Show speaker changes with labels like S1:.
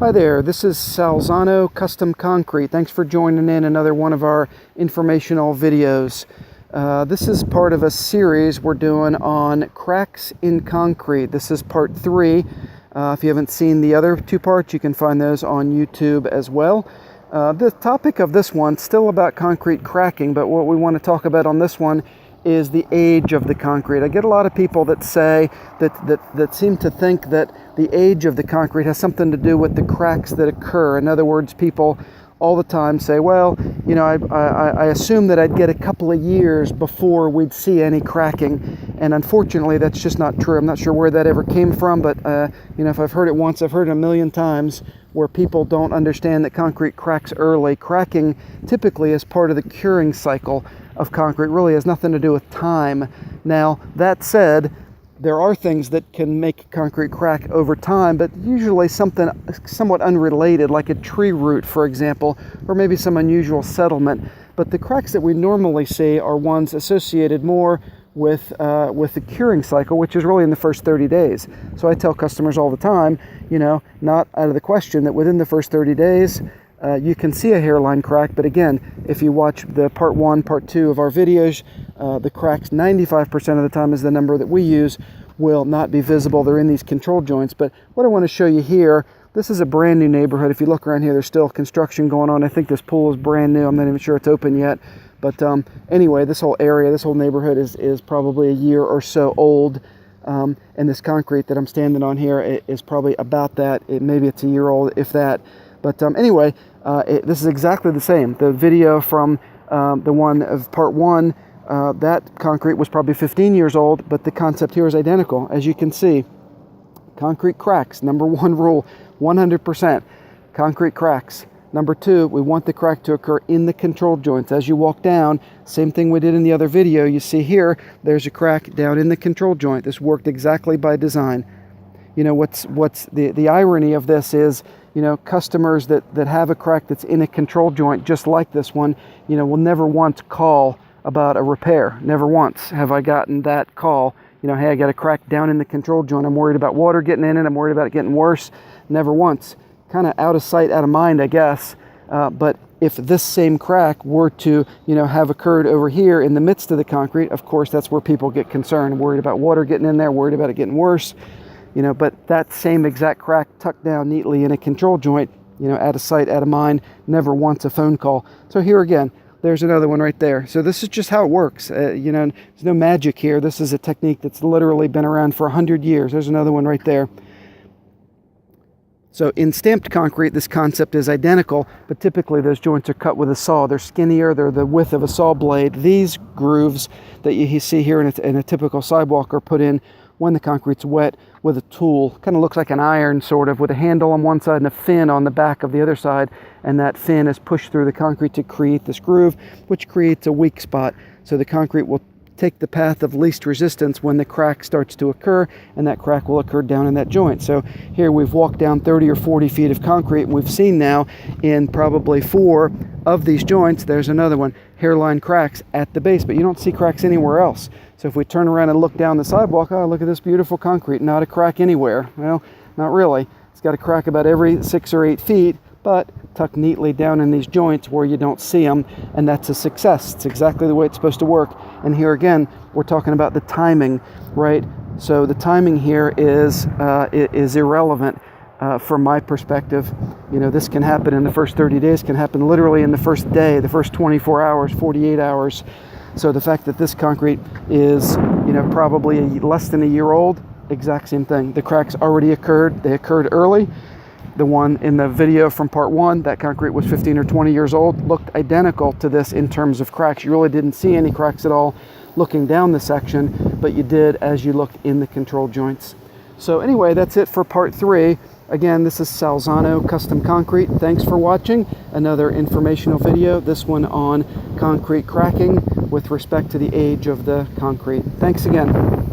S1: Hi there, this is Salzano Custom Concrete. Thanks for joining in another one of our informational videos. This is part of a series we're doing on cracks in concrete. This is part 3. If you haven't seen the other 2 parts, you can find those on YouTube as well. The topic of this one, still about concrete cracking, but what we want to talk about on this one is the age of the concrete. I get a lot of people that say that seem to think that the age of the concrete has something to do with the cracks that occur. In other words, people all the time say, well, you know, I assume that I'd get a couple of years before we'd see any cracking, and unfortunately that's just not true. I'm not sure where that ever came from, but you know, if I've heard it once, I've heard it a million times, where people don't understand that concrete cracks early. Cracking typically is part of the curing cycle of concrete, really has nothing to do with time. Now, that said, there are things that can make concrete crack over time, but usually something somewhat unrelated, like a tree root, for example, or maybe some unusual settlement. But the cracks that we normally see are ones associated more with the curing cycle, which is really in the first 30 days. So I tell customers all the time, you know, not out of the question that within the first 30 days, you can see a hairline crack, but again, if you watch the part 1, part 2 of our videos, the cracks 95% of the time is the number that we use, will not be visible. They're in these control joints. But what I want to show you here, this is a brand new neighborhood. If you look around here, there's still construction going on. I think this pool is brand new. I'm not even sure it's open yet. But anyway, this whole area, this whole neighborhood is probably a year or so old. And this concrete that I'm standing on here is probably about that. Maybe it's a year old, if that. But anyway, this is exactly the same. The video from the one of part 1, that concrete was probably 15 years old, but the concept here is identical. As you can see, concrete cracks, number 1 rule, 100%. Concrete cracks. Number 2, we want the crack to occur in the control joints. As you walk down, same thing we did in the other video, you see here, there's a crack down in the control joint. This worked exactly by design. You know, what's the irony of this is, you know, customers that have a crack that's in a control joint just like this one, you know, will never once call about a repair. Never once have I gotten that call, you know, hey, I got a crack down in the control joint. I'm worried about water getting in it. I'm worried about it getting worse. Never once. Kind of out of sight, out of mind, I guess. But if this same crack were to, you know, have occurred over here in the midst of the concrete, of course, that's where people get concerned, worried about water getting in there, worried about it getting worse. You know, but that same exact crack tucked down neatly in a control joint, you know, out of sight, out of mind, never once a phone call. So here again, there's another one right there. So this is just how it works. You know, there's no magic here. This is a technique that's literally been around for 100 years. There's another one right there. So in stamped concrete, this concept is identical, but typically those joints are cut with a saw. They're skinnier, they're the width of a saw blade. These grooves that you see here in a typical sidewalk are put in when the concrete's wet with a tool. Kind of looks like an iron, sort of, with a handle on one side and a fin on the back of the other side, and that fin is pushed through the concrete to create this groove, which creates a weak spot. So the concrete will take the path of least resistance when the crack starts to occur, and that crack will occur down in that joint. So here we've walked down 30 or 40 feet of concrete, and we've seen now in probably 4 of these joints, there's another one, hairline cracks at the base, but you don't see cracks anywhere else. So if we turn around and look down the sidewalk, oh, look at this beautiful concrete, not a crack anywhere. Well, not really. It's got a crack about every 6 or 8 feet, but tucked neatly down in these joints where you don't see them, and that's a success. It's exactly the way it's supposed to work. And here again, we're talking about the timing, right? So the timing here is irrelevant from my perspective. You know, this can happen in the first 30 days, can happen literally in the first day, the first 24 hours, 48 hours. So the fact that this concrete is, you know, probably less than a year old, exact same thing. The cracks already occurred. They occurred early. The one in the video from part 1, that concrete was 15 or 20 years old, looked identical to this in terms of cracks. You really didn't see any cracks at all looking down the section, but you did as you looked in the control joints. So anyway, that's it for part 3. Again, this is Salzano Custom Concrete. Thanks for watching another informational video, this one on concrete cracking with respect to the age of the concrete. Thanks again.